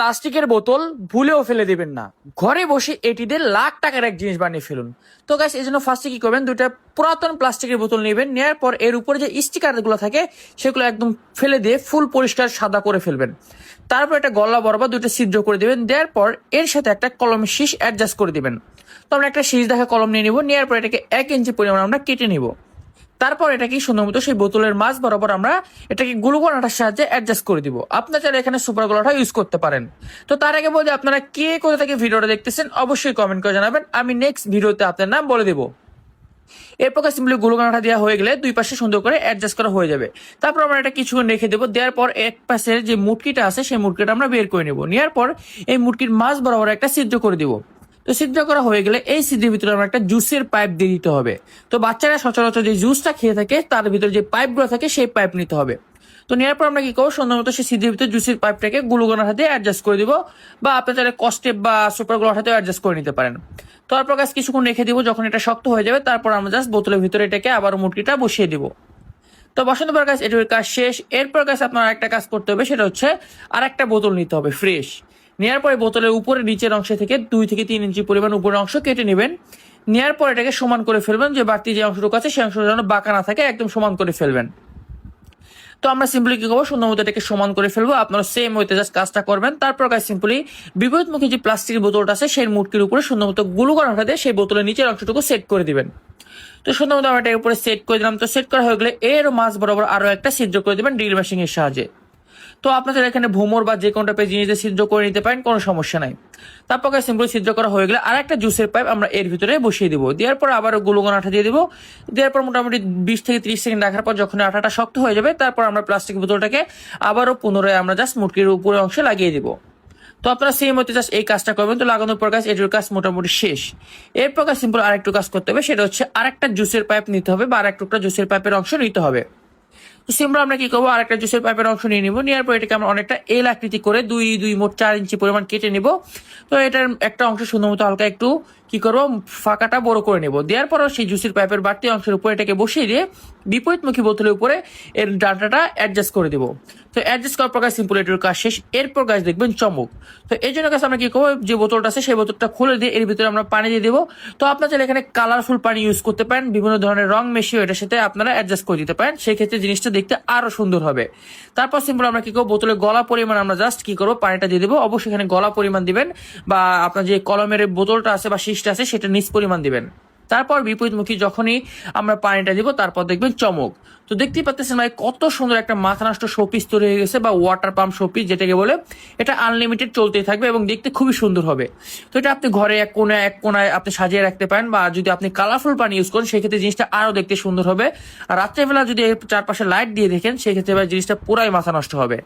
প্লাস্টিকের বোতল ভুলেও ফেলে দিবেন না। ঘরে বসে এটি দিয়ে লাখ টাকার এক জিনিস বানিয়ে ফেলুন। তো গাইস, এই জন্য ফার্স্টে কি করবেন, দুইটা পুরাতন প্লাস্টিকের বোতল নেবেন। নেওয়ার পর এর উপরে যে স্টিকার গুলো থাকে সেগুলো একদম ফেলে দিয়ে ফুল পরিষ্কার সাদা করে ফেলবেন। তারপর একটা গলা বরাবর দুইটা ছিদ্র করে দিবেন। দেওয়ার পর এর সাথে একটা কলমের শীষ অ্যাডজাস্ট করে দিবেন। তো আমরা একটা শীষ দেখা কলম নিয়ে নিব। নেওয়ার পর এটাকে 1 ইঞ্চি পরিমাণ আমরা কেটে নিব। তারপর এটাকে সুন্দর মতো সেই বোতলের মাঝ বরাবর আমরা এটাকে গ্লুকন আঠার সাহায্যে অ্যাডজাস্ট করে দিব। আপনারা চাইলে এখানে সুপার গ্লু আঠা ইউজ করতে পারেন। তো তার আগে বলি, আপনারা কে কোথা থেকে ভিডিওটা দেখতেছেন অবশ্যই কমেন্ট করে জানাবেন। আমি নেক্সট ভিডিওতে আপনার নাম বলে দেবো। এরপর সিম্পলি গ্লুকন আঠা দেওয়া হয়ে গেলে দুই পাশে সুন্দর করে অ্যাডজাস্ট করা হয়ে যাবে। তারপর আমরা এটা কিছুক্ষণ রেখে দেবো। দেওয়ার পর এক পাশের যে মুটকিটা আছে সেই মুটকিটা আমরা বের করে নেব। নেওয়ার পর এই মুটকির মাঝ বরাবর একটা ছিদ্র করে দিব। তো ছিদ্র করা হয়ে গেলে এই ছিদ্রের ভিতরে আমরা একটা জুসের পাইপ দিয়ে দিতে হবে। তো বাচ্চারা সচরাচর যে জুসটা খেয়ে থাকে তার ভিতরে যে পাইপগুলো থাকে সেই পাইপ নিতে হবে। তো নেওয়ার পর আমরা কি করবো, সুন্দর মতো সেই ছিদ্রের ভিতরে জুসের পাইপটাকে গ্লুকন আঠা দিয়ে অ্যাডজাস্ট করে দিব, বা আপনার চাইলে কস্টেপ বা সুপার গ্লু আঠাতেও অ্যাডজাস্ট করে নিতে পারেন। তারপর গাছ কিছুক্ষণ রেখে দিব। যখন এটা শক্ত হয়ে যাবে তারপর আমরা জাস্ট বোতলের ভিতরে এটাকে আবার মুটকিটা বসিয়ে দিব। তো বসানোর পর গাছ এটার কাজ শেষ। এরপর গাছ আপনার একটা কাজ করতে হবে, সেটা হচ্ছে আর একটা বোতল নিতে হবে ফ্রেশ। নেওয়ার পরে বোতলের উপরে নিচের অংশ থেকে 2 থেকে 3 ইঞ্চি পরিমাণ উপরের অংশ কেটে নেবেন। নেওয়ার পর এটাকে সমান করে ফেলবেন, যে বাড়তি যে অংশটুকু আছে সেই অংশটা যেন বাঁকা না থাকে, একদম সমান করে ফেলবেন। তো আমরা সিম্পলি কি করবো, সুন্দর মতো এটাকে সমান করে ফেলবো। আপনারা সেম ওইতে জাস্ট কাজটা করবেন। তারপর গাছ সিম্পলি বিপরীতমুখী যে প্লাস্টিকের বোতলটা আছে সেই মুটকির উপরে সুন্দর মতো গ্লুকন আঠা দিয়ে সেই বোতলের নিচের অংশটুকু সেট করে দিবেন। তো সুন্দর মতো আমরা এটার উপরে সেট করে দিলাম। তো সেট করা হয়ে গেলে এর মাঝ বরাবর আরো একটা ছিদ্র করে দিবেন ড্রিল মেশিন এর সাহায্যে। তো আপনাদের এখানে ভোমর বা যে কোনো টাইপের জিনিস ছিদ্র করে নিতে পারেন, কোনো সমস্যা নাই। তারপর সিম্পল ছিদ্র করা হয়ে গেলে আর একটা জুসের পাইপ আমরা এর ভিতরে বসিয়ে দিব। দেওয়ার পর আবার গ্লুকন আঠা দিয়ে দিব। দেওয়ার পর মোটামুটি 20 থেকে 30 সেকেন্ড রাখার পর যখন আঠাটা শক্ত হয়ে যাবে তারপর আমরা প্লাস্টিক বোতলটাকে আবারও পুনরায় আমরা জাস্ট মুটকির উপরে অংশে লাগিয়ে দিব। তো আপনারা সেম হতে জাস্ট এই কাজটা করবেন। তো লাগানোর পর গাছ এটার কাজ মোটামুটি শেষ। এরপর গাছ সিম্পল আরেকটু কাজ করতে হবে, সেটা হচ্ছে আরেকটা জুসের পাইপ নিতে হবে বা আরেক টুকরা জুসের পাইপের অংশ নিতে হবে। তো সিম্পল আমরা কি করবো, আরেকটা জুসের পাইপের অংশ নিয়ে নিবো। নেওয়ার পর এটাকে আমরা অনেকটা এল আকৃতি করে মোট 4 ইঞ্চি পরিমাণ কেটে নিব। তো এটার একটা অংশ সুন্দর মতো হালকা একটু কি করবো, ফাঁকাটা বড় করে নেব। দেওয়ার পর সেই জুসের পাইপের বাড়তি অংশের উপর এটাকে বসিয়ে দিয়ে বিপরীতমুখী বোতলের উপরে এর ডাটাটা অ্যাডজাস্ট করে দিব। তো অ্যাডজাস্ট করার পর সিম্পল এটার কাজ শেষ। এরপর গাছ দেখবেন চমক। তো এই জন্য গাছ আমরা কি করবো, যে বোতলটা আছে সেই বোতলটা খুলে দিয়ে এর ভিতরে আমরা পানি দিয়ে দেবো। তো আপনার চাইলে এখানে কালারফুল পানি ইউজ করতে পারেন, বিভিন্ন ধরনের রং মিশিয়ে এটার সাথে আপনারা অ্যাডজাস্ট করে দিতে পারেন, সেই ক্ষেত্রে জিনিসটা দেখতে আরো সুন্দর হবে। তারপর সিম্পল আমরা কি করবো, বোতলের গলা পরিমাণ আমরা জাস্ট কি করবো, পানিটা দিয়ে দেবো। অবশ্যই এখানে গলা পরিমাণ দিবেন, বা আপনার যে কলমের বোতলটা আছে বা শীষটা আছে সেটা নিচ পরিমাণ দিবেন। তারপর বিপরীতমুখী যখনই আমরা পানিটা দিব তারপর দেখবেন চমক। তো দেখতেই পাচ্ছেন ভাই, কত সুন্দর একটা মাথা নষ্ট শোপিস তৈরি হয়ে গেছে, বা ওয়াটার পাম্প শোপিস যেটাকে বলে। এটা আনলিমিটেড চলতেই থাকবে এবং দেখতে খুবই সুন্দর হবে। তো এটা আপনি ঘরে এক কোনায় আপনি সাজিয়ে রাখতে পারেন, বা যদি আপনি কালারফুল পানি ইউজ করেন সেক্ষেত্রে জিনিসটা আরো দেখতে সুন্দর হবে। আর রাত্রেবেলা যদি চারপাশে লাইট দিয়ে দেখেন সেক্ষেত্রে ভাই জিনিসটা পুরাই মাথা নষ্ট হবে।